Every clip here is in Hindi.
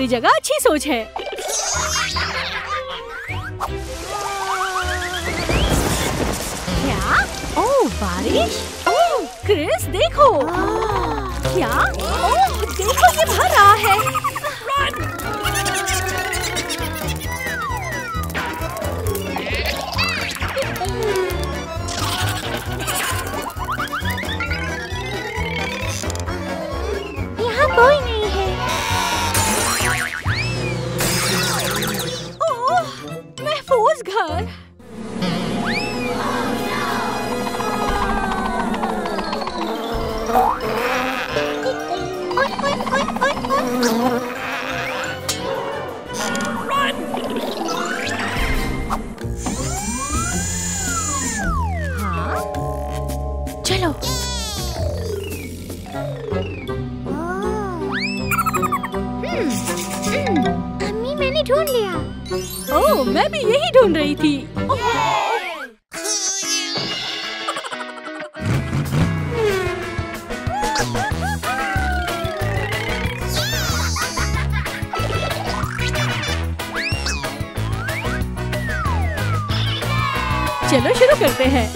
दूसरी जगह अच्छी सोच है। क्या? ओह बारिश। ओह क्रिस देखो। क्या? ओह देखो ये भर रहा है। यहाँ कोई नहीं है। ओह महफूज घर। चलो। अम्मी मैंने ढूंढ लिया। ओह मैं भी यही ढूंढ रही थी। चलो शुरू करते हैं।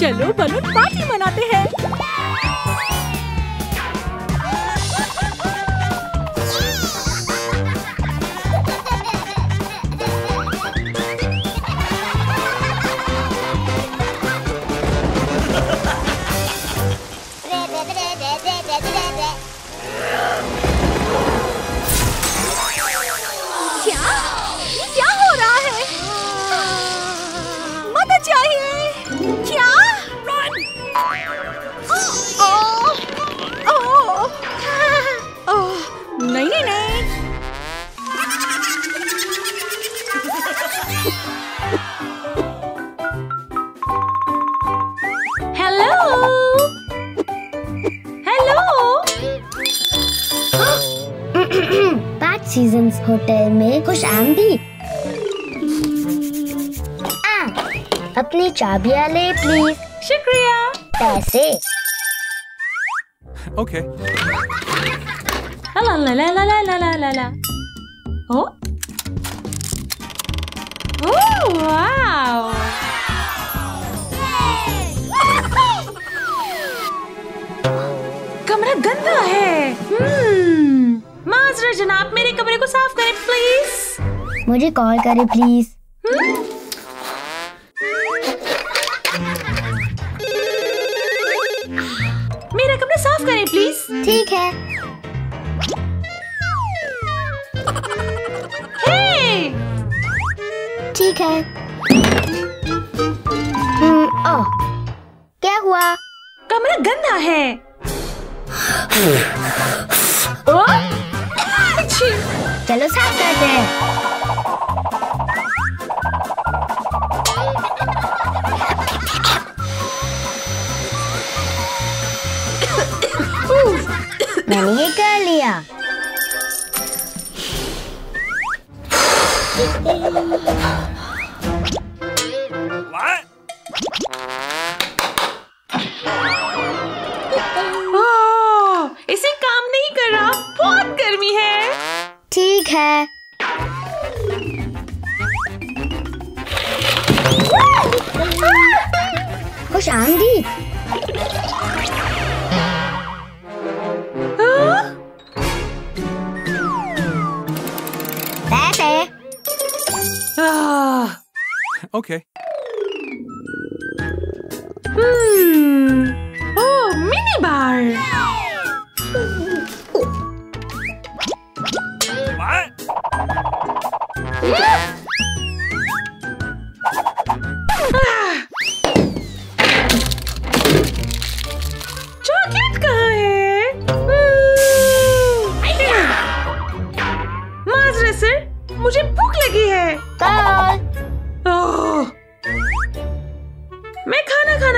चलो बलून पार्टी मनाते हैं। क्या हो रहा है? मदद चाहिए। क्या? नहीं नहीं नहीं। Hello hello. 5 सीजन्स होटल में खुश आमदीद। अपनी चाबियां ले प्लीज। शुक्रिया। पैसे। ओके। ला ला ला ला ला ला ला ला। Oh wow. कमरा गंदा है। माजरा जनाब, मेरे कमरे को साफ करें प्लीज। मुझे कॉल करें प्लीज। मेरा कमरा साफ करें प्लीज। ठीक है। ठीक है। ओह क्या हुआ? कमरा गंदा है। चलो साफ करते हैं। मैंने ये कर लिया। इसे काम नहीं कर रहा, बहुत गर्मी है। ठीक है। खुश आमदीद। Okay. ओह मिनी बार।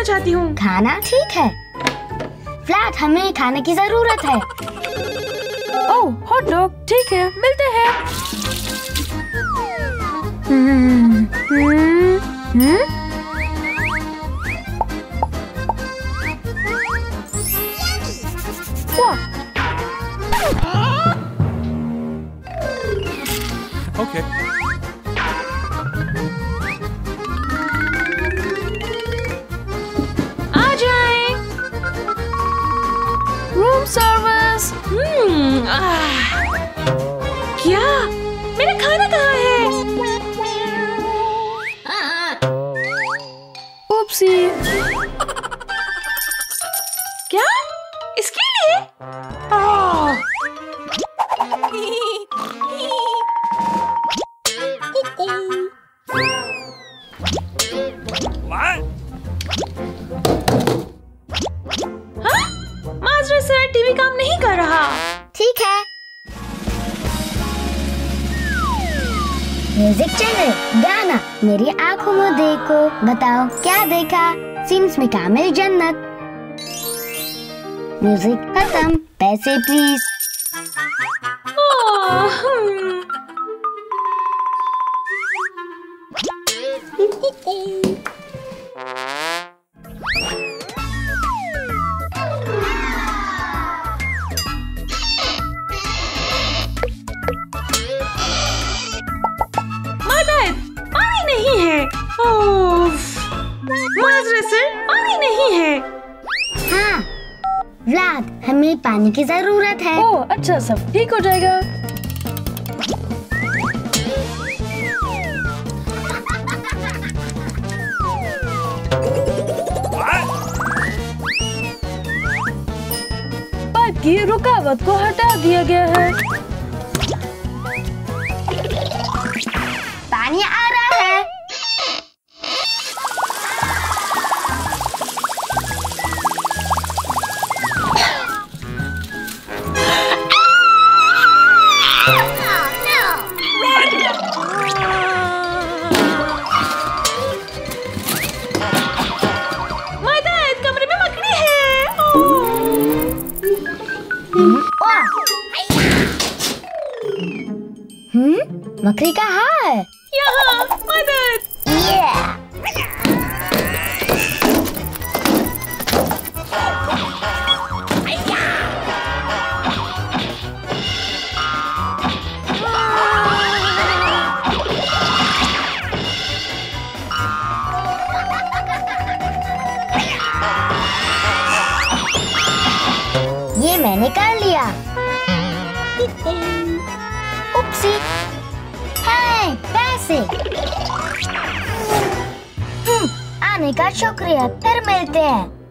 खाना चाहती हूँ। खाना ठीक है। फ्लैट, हमें खाने की जरूरत है। ओह, हॉट डॉग, ठीक है, मिलते हैं। Okay. आ जाएं। Room service. क्या? मेरा खाना कहाँ है? उपसी। क्या? इसके लिए? मास्टर सर, टीवी काम नहीं कर रहा। ठीक है। म्यूजिक चैनल, गाना, मेरी आंखों में देखो, बताओ क्या देखा? सीन्स में कामिल जन्नत। म्यूजिक खत्म, पैसे प्लीज। पानी नहीं है। मास्टर सर, पानी नहीं है। हाँ व्लाद, हमें पानी की जरूरत है। ओह अच्छा, सब ठीक हो जाएगा। पाइप की रुकावट को हटा दिया गया है। पानी आ रहा है। मदद, कमरे में मकड़ी है। मकड़ी कहाँ है? यहाँ, मदद। ये मैंने कर लिया। उपसी। हाय, पैसे। आने का शुक्रिया, फिर मिलते हैं।